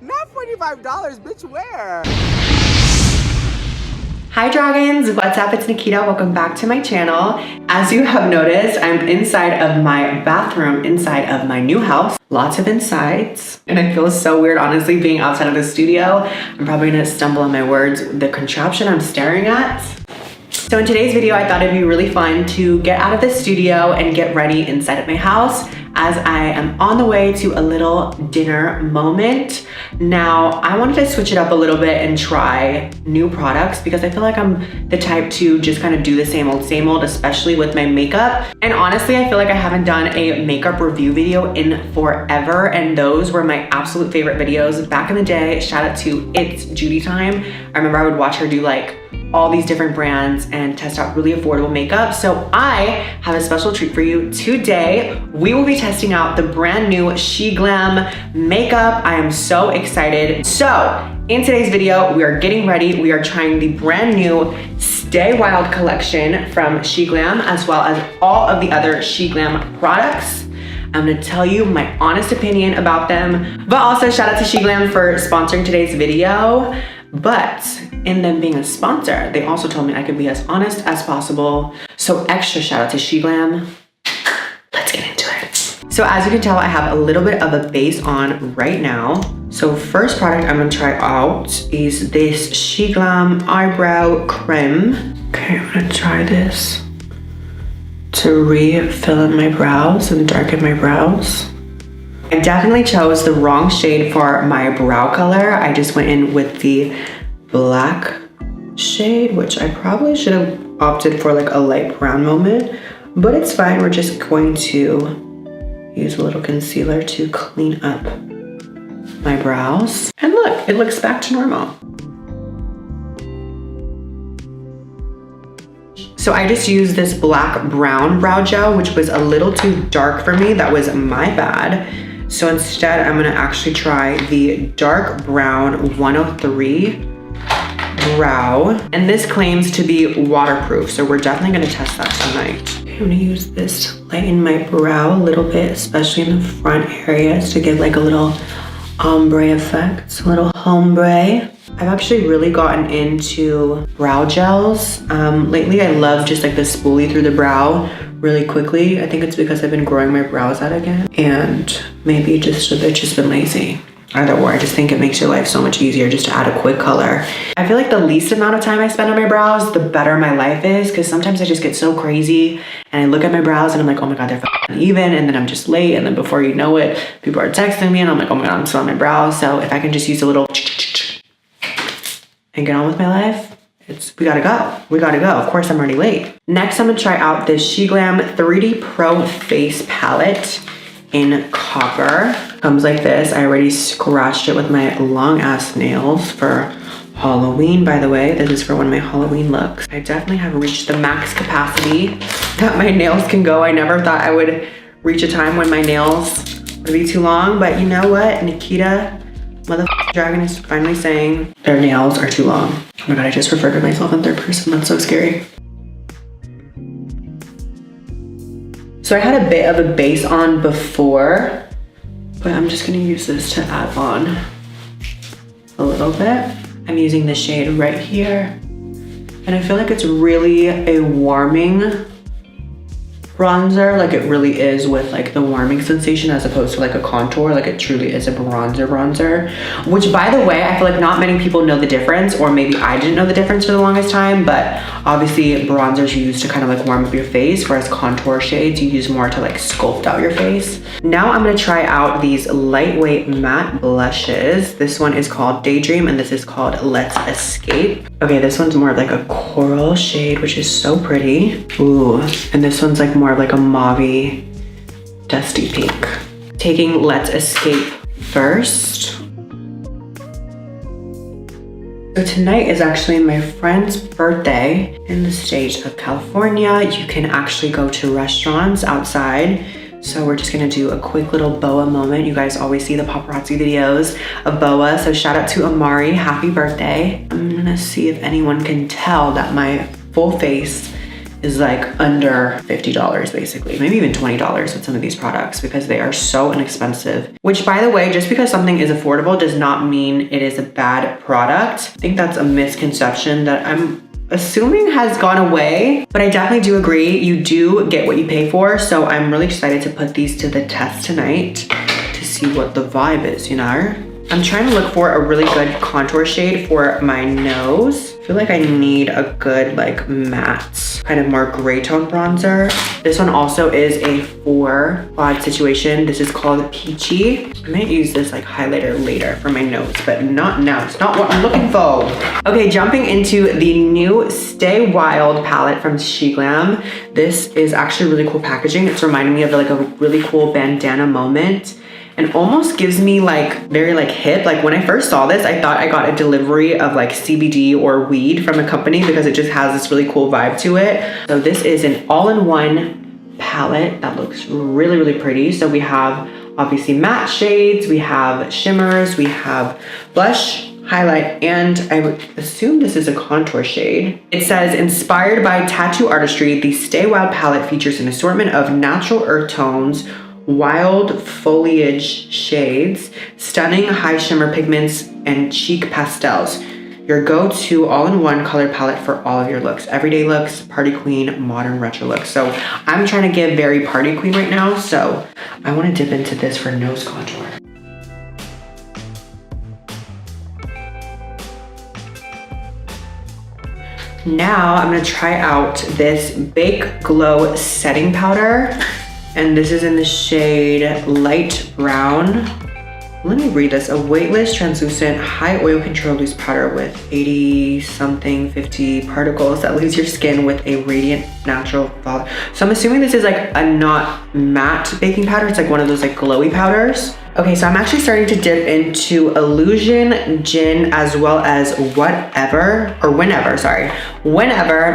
Not $45, bitch, where? Hi Dragons, what's up? It's Nikita. Welcome back to my channel. As you have noticed, I'm inside of my bathroom, inside of my new house. Lots of insides. And I feel so weird, honestly, being outside of the studio. I'm probably gonna stumble on my words. The contraption I'm staring at. So in today's video, I thought it'd be really fun to get out of the studio and get ready inside of my house as I am on the way to a little dinner moment. Now, I wanted to switch it up a little bit and try new products because I feel like I'm the type to just kind of do the same old, especially with my makeup. And honestly, I feel like I haven't done a makeup review video in forever, and those were my absolute favorite videos back in the day. Shout out to It's Judy Time. I remember I would watch her do like all these different brands and test out really affordable makeup. So I have a special treat for you today. We will be testing out the brand new SHEGLAM makeup. I am so excited. So in today's video, we are getting ready. We are trying the brand new Stay Wild collection from SHEGLAM, as well as all of the other SHEGLAM products. I'm gonna tell you my honest opinion about them, but also shout out to SHEGLAM for sponsoring today's video. But in them being a sponsor, they also told me I could be as honest as possible. So extra shout out to SHEGLAM. Let's get into it. So as you can tell, I have a little bit of a base on right now. So first product I'm gonna try out is this SHEGLAM eyebrow cream. Okay, I'm gonna try this to refill in my brows and darken my brows. I definitely chose the wrong shade for my brow color. I just went in with the black shade, which I probably should have opted for like a light brown moment, but it's fine. We're just going to use a little concealer to clean up my brows. And look, it looks back to normal. So I just used this black brown brow gel, which was a little too dark for me. That was my bad. So instead, I'm gonna actually try the dark brown 103 brow. And this claims to be waterproof, so we're definitely gonna test that tonight. I'm gonna use this to lighten my brow a little bit, especially in the front areas to give like a little ombre effect, a little ombre. I've actually really gotten into brow gels. Lately, I love just like the spoolie through the brow really quickly. I think it's because I've been growing my brows out again, and maybe just I've just been lazy. Either or, I just think it makes your life so much easier just to add a quick color. I feel like the least amount of time I spend on my brows, the better my life is, because sometimes I just get so crazy and I look at my brows and I'm like, oh my God, they're uneven, and then I'm just late, and then before you know it, people are texting me and I'm like, oh my God, I'm still on my brows. So if I can just use a little and get on with my life, we gotta go. Of course, I'm already late. Next, I'm gonna try out this SHEGLAM 3D Pro Face Palette in copper. Comes like this. I already scratched it with my long ass nails for Halloween, by the way. This is for one of my Halloween looks. I definitely have reached the max capacity that my nails can go. I never thought I would reach a time when my nails would be too long, but you know what? Nikita, Dragun is finally saying their nails are too long. Oh my God, I just referred to myself in third person. That's so scary. So I had a bit of a base on before, but I'm just gonna use this to add on a little bit. I'm using the shade right here, and I feel like it's really a warming bronzer. Like it really is, with like the warming sensation as opposed to like a contour. Like it truly is a bronzer, which by the way, I feel like not many people know the difference, or maybe I didn't know the difference for the longest time, but obviously bronzers you use to kind of like warm up your face, whereas contour shades you use more to like sculpt out your face. Now I'm gonna try out these lightweight matte blushes. This one is called Daydream, and this is called Let's Escape. Okay, this one's more of like a coral shade, which is so pretty. Ooh, and this one's like more of like a mauve-y, dusty pink. Taking Let's Escape first. So tonight is actually my friend's birthday in the state of California. You can actually go to restaurants outside. So we're just gonna do a quick little boa moment. You guys always see the paparazzi videos of boa. So shout out to Amari, happy birthday. I'm gonna see if anyone can tell that my full face is like under $50 basically, maybe even $20 with some of these products because they are so inexpensive. Which, by the way, just because something is affordable does not mean it is a bad product. I think that's a misconception that I'm assuming has gone away, but I definitely do agree. You do get what you pay for. So I'm really excited to put these to the test tonight to see what the vibe is, you know? I'm trying to look for a really good contour shade for my nose. I feel like I need a good like matte, kind of more gray tone bronzer. This one also is a 4-quad situation. This is called Peachy. I might use this like highlighter later for my nose, but not now. It's not what I'm looking for. Okay, jumping into the new Stay Wild palette from SHEGLAM. This is actually really cool packaging. It's reminding me of like a really cool bandana moment. And almost gives me like very like hip. Like when I first saw this, I thought I got a delivery of like CBD or weed from a company because it just has this really cool vibe to it. So this is an all-in-one palette that looks really, really pretty. So we have obviously matte shades, we have shimmers, we have blush, highlight, and I would assume this is a contour shade. It says, inspired by tattoo artistry, the Stay Wild palette features an assortment of natural earth tones, wild foliage shades, stunning high shimmer pigments, and cheek pastels. Your go-to all-in-one color palette for all of your looks. Everyday looks, party queen, modern retro looks. So I'm trying to give very party queen right now, so I want to dip into this for nose contour. Now I'm gonna try out this Bake Glow setting powder. And this is in the shade light brown. Let me read this. A weightless, translucent, high oil control loose powder with 50 particles that leaves your skin with a radiant, natural fall. So I'm assuming this is like a not matte baking powder. It's like one of those like glowy powders. Okay, so I'm actually starting to dip into Illusion, Gin, as well as whenever,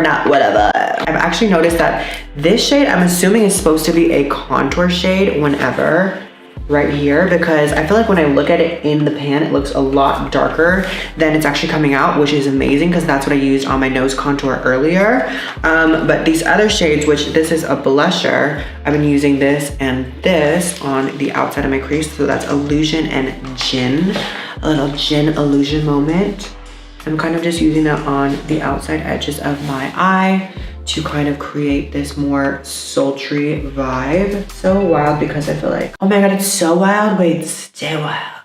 not whatever. I've actually noticed that this shade, I'm assuming, is supposed to be a contour shade, whenever, right here, because I feel like when I look at it in the pan, it looks a lot darker than it's actually coming out, which is amazing because that's what I used on my nose contour earlier. But these other shades, which this is a blusher, I've been using this and this on the outside of my crease. So that's Illusion and Gin, a little Gin illusion moment. I'm kind of just using that on the outside edges of my eye to kind of create this more sultry vibe. So wild because I feel like, oh my God, it's so wild. Wait, stay wild.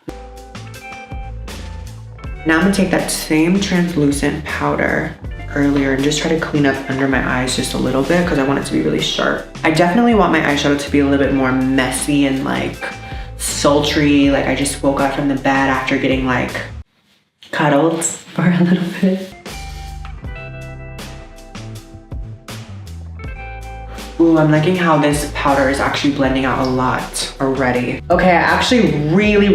Now I'm gonna take that same translucent powder earlier and just try to clean up under my eyes just a little bit because I want it to be really sharp. I definitely want my eyeshadow to be a little bit more messy and like sultry. Like I just woke up from the bed after getting like cuddled for a little bit. Ooh, I'm liking how this powder is actually blending out a lot already. Okay, I actually really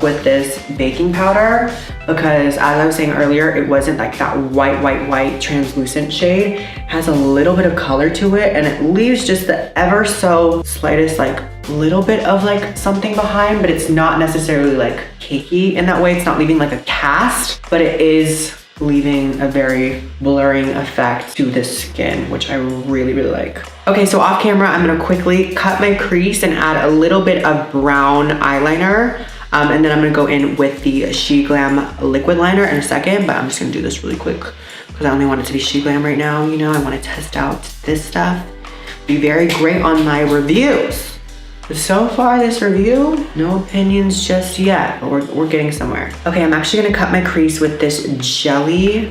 with this baking powder because, as I was saying earlier, it wasn't like that white translucent shade. It has a little bit of color to it and it leaves just the ever so slightest like little bit of like something behind, but it's not necessarily like cakey in that way. It's not leaving like a cast, but it is leaving a very blurring effect to the skin, which I really like. Okay, so off camera, I'm gonna quickly cut my crease and add a little bit of brown eyeliner. And then I'm gonna go in with the SHEGLAM liquid liner in a second, but I'm just gonna do this really quick because I only want it to be SHEGLAM right now. You know, I wanna test out this stuff. Be very great on my reviews. So far, this review, no opinions just yet, but we're getting somewhere. Okay, I'm actually gonna cut my crease with this jelly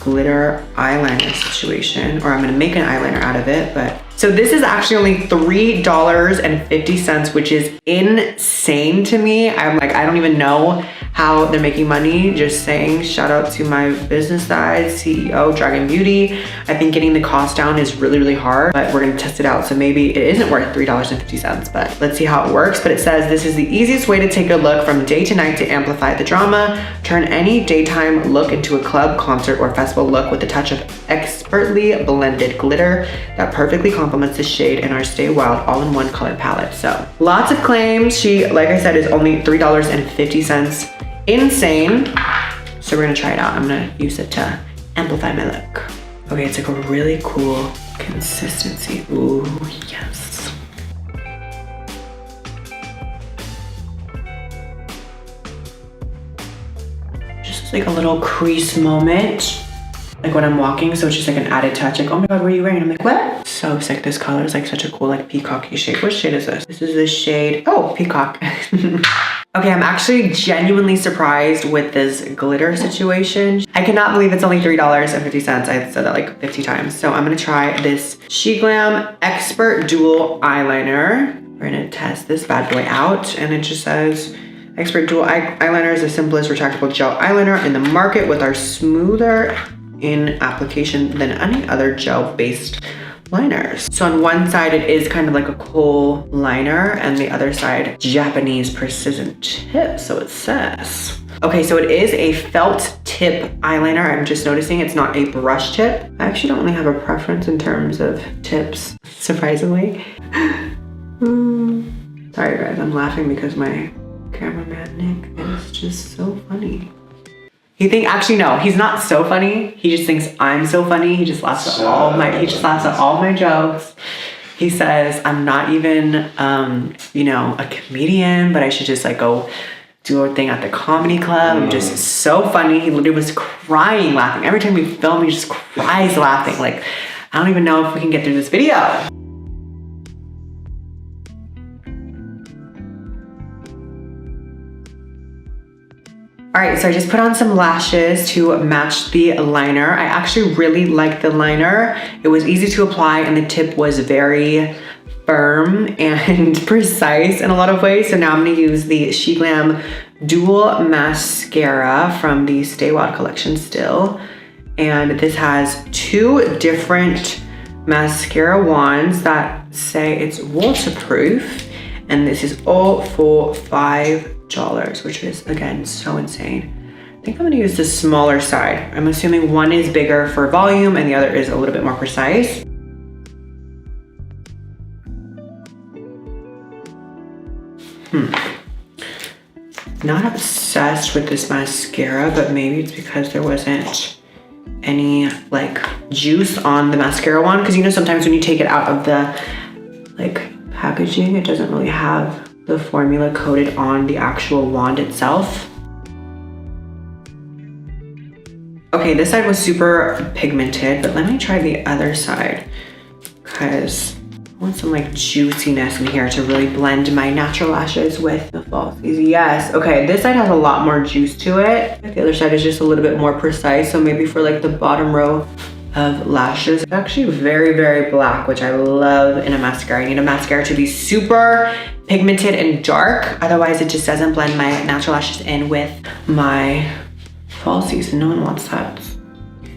glitter eyeliner situation, or I'm gonna make an eyeliner out of it, but. So this is actually only $3.50, which is insane to me. I'm like, I don't even know how they're making money. Just saying, shout out to my business side, CEO, Dragun Beauty. I think getting the cost down is really hard, but we're gonna test it out. So maybe it isn't worth $3.50, but let's see how it works. But it says, this is the easiest way to take a look from day to night to amplify the drama. Turn any daytime look into a club, concert, or festival look with a touch of expertly blended glitter that perfectly complements the shade in our Stay Wild all-in-one color palette. So lots of claims. She, like I said, is only $3.50. Insane. So we're gonna try it out. I'm gonna use it to amplify my look. Okay, it's like a really cool consistency. Ooh, yes. Just like a little crease moment, like when I'm walking, so it's just like an added touch, like, oh my god, what are you wearing? I'm like, what? So sick. This color is like such a cool, like peacocky shade. What shade is this? This is the shade, oh, peacock. Okay, I'm actually genuinely surprised with this glitter situation. I cannot believe it's only $3.50. I said that like 50 times. So I'm gonna try this SHEGLAM Expert Dual Eyeliner. We're gonna test this bad boy out, and it just says, Expert Dual Eyeliner is the simplest retractable gel eyeliner in the market with our smoother in application than any other gel-based liners. So on one side it is kind of like a kohl liner, and the other side Japanese precision tip, so it says. Okay, so it is a felt tip eyeliner. I'm just noticing it's not a brush tip. I actually don't really have a preference in terms of tips, surprisingly. Sorry guys, I'm laughing because my cameraman Nick is just so funny. Actually no, he's not so funny. He just thinks I'm so funny. He just laughs at all my jokes. He says I'm not even, you know, a comedian, but I should just like go do a thing at the comedy club. I'm just so funny. He literally was crying laughing. Every time we film, he just cries laughing. Like, I don't even know if we can get through this video. All right, so I just put on some lashes to match the liner. I actually really like the liner. It was easy to apply and the tip was very firm and precise in a lot of ways. So now I'm gonna use the SHEGLAM Dual Mascara from the Stay Wild collection still. And this has two different mascara wands that say it's waterproof. And this is all for $5, which is again so insane. I think I'm gonna use the smaller side. I'm assuming one is bigger for volume and the other is a little bit more precise. Not obsessed with this mascara, but maybe it's because there wasn't any like juice on the mascara wand, because you know sometimes when you take it out of the like packaging, it doesn't really have the formula coated on the actual wand itself. Okay, this side was super pigmented, but let me try the other side because I want some like juiciness in here to really blend my natural lashes with the falsies. Yes, okay, this side has a lot more juice to it. The other side is just a little bit more precise, so maybe for like the bottom row of lashes. It's actually very, very black, which I love in a mascara. I need a mascara to be super pigmented and dark. Otherwise, it just doesn't blend my natural lashes in with my falsies. No one wants that.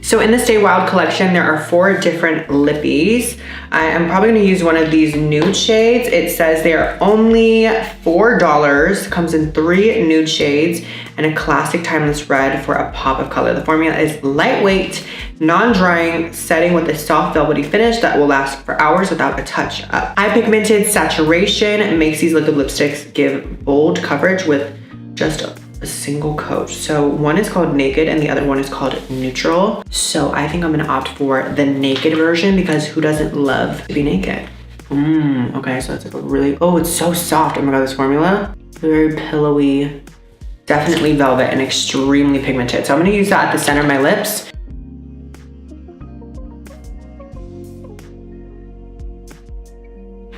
So in the Stay Wild collection, there are 4 different lippies. I am probably gonna use one of these nude shades. It says they are only $4. Comes in 3 nude shades and a classic timeless red for a pop of color. The formula is lightweight, non-drying, setting with a soft velvety finish that will last for hours without a touch up. High pigmented saturation makes these liquid lipsticks give bold coverage with just a single coat. So one is called Naked and the other one is called Neutral. So I think I'm gonna opt for the Naked version because who doesn't love to be naked? Okay, so it's like a really, oh, it's so soft. Oh my God, this formula. Very pillowy, definitely velvet and extremely pigmented. So I'm gonna use that at the center of my lips.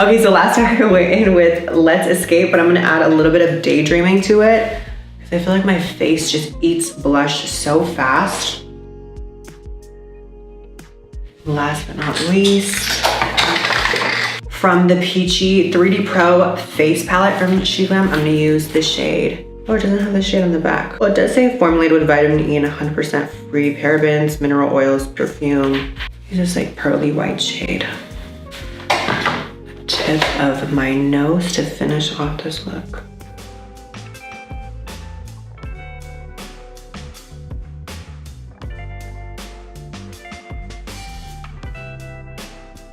Okay, so last time I went in with Let's Escape, but I'm gonna add a little bit of daydreaming to it. I feel like my face just eats blush so fast. Last but not least, from the Peachy 3D Pro Face Palette from SHEGLAM, I'm gonna use the shade. Oh, it doesn't have the shade on the back. Well, it does say formulated with vitamin E and 100% free parabens, mineral oils, perfume. It's just like pearly white shade. Tip of my nose to finish off this look.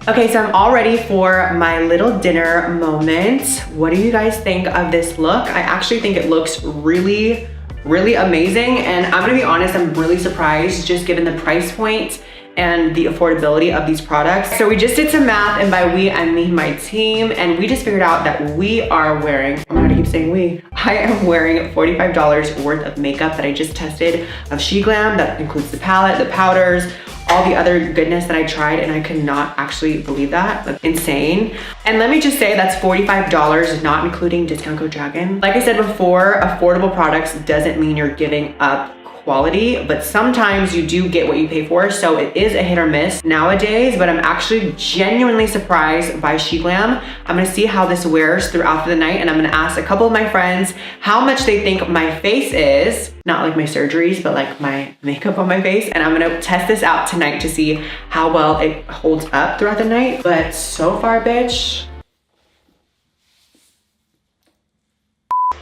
Okay, so I'm all ready for my little dinner moment. What do you guys think of this look? I actually think it looks really, really amazing. And I'm gonna be honest, I'm really surprised just given the price point and the affordability of these products. So we just did some math, and by we, I mean my team, and we just figured out that we are wearing, I'm gonna keep saying we, I am wearing $45 worth of makeup that I just tested of SHEGLAM. That includes the palette, the powders, all the other goodness that I tried, and I could not actually believe that. That's insane. And let me just say that's $45, not including discount code Dragun. Like I said before, affordable products doesn't mean you're giving up quality, but sometimes you do get what you pay for, so it is a hit or miss nowadays. But I'm actually genuinely surprised by SHEGLAM. I'm gonna see how this wears throughout the night, and I'm gonna ask a couple of my friends how much they think my face is, not like my surgeries, but like my makeup on my face, and I'm gonna test this out tonight to see how well it holds up throughout the night. But so far, bitch,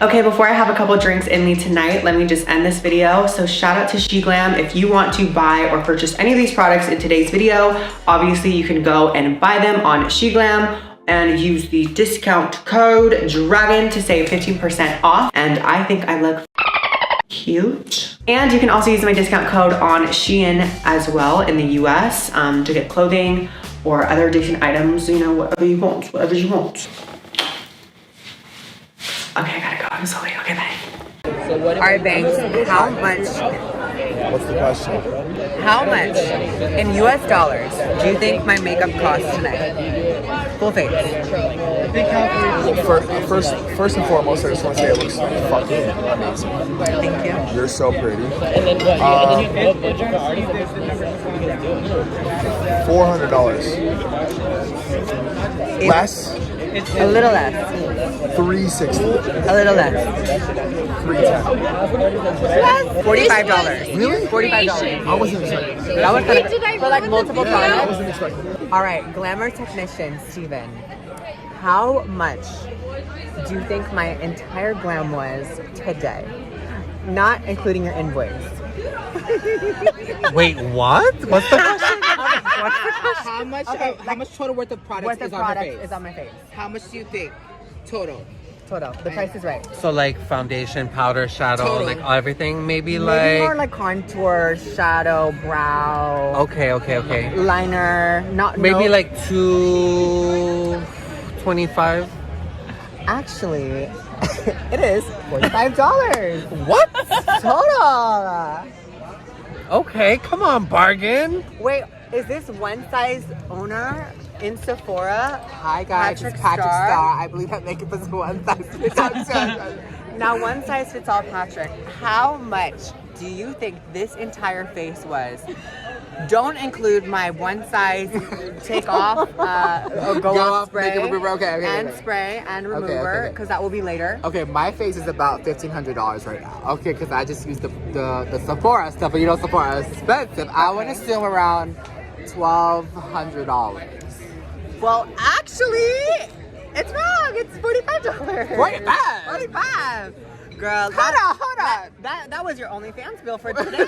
okay, before I have a couple drinks in me tonight, let me just end this video. So shout out to SHEGLAM. If you want to buy or purchase any of these products in today's video, obviously you can go and buy them on SHEGLAM and use the discount code Dragun to save 15% off. And I think I look cute. And you can also use my discount code on Shein as well in the US to get clothing or other decent items, you know, whatever you want, whatever you want. Okay, I gotta go. I'm so late. Okay, bye. All right, Banks. How much? What's the question? How much in US dollars do you think my makeup costs tonight? Full face. First and foremost, I just want to say it looks fucking amazing. Thank you. You're so pretty. $400. Less. A little less. $360. A little less. $310. $45. Really? $45. I wasn't expecting this. That was kind of, for like multiple I products. wasn't expecting this. All right, glamour technician Steven, how much do you think my entire glam was today? Not including your invoice. Wait, what? What's the question? How much total worth of products is on your face? Is on my face. How much do you think total? Total. The price is right. So like foundation, powder, shadow, Total. like everything, maybe Maybe more like. like contour, shadow, brow, Okay. liner. Maybe no. like 225. Actually, it is $45. What? Total. Okay, come on, bargain. Wait, is this one size owner in Sephora? Hi guys, it's Patrick Star. I believe that makeup is one size fits all. Now, one size fits all, Patrick. How much do you think this entire face was? Don't include my one size take off or go off spray makeup remover. Okay, and spray and remover, because that will be later. Okay, my face is about $1,500 right now. Okay, because I just used the Sephora stuff, but you know Sephora is expensive. I want to assume around $1,200. Well, actually, it's wrong. It's $45. 45? 45. Girl, Hold on. that was your OnlyFans bill for today.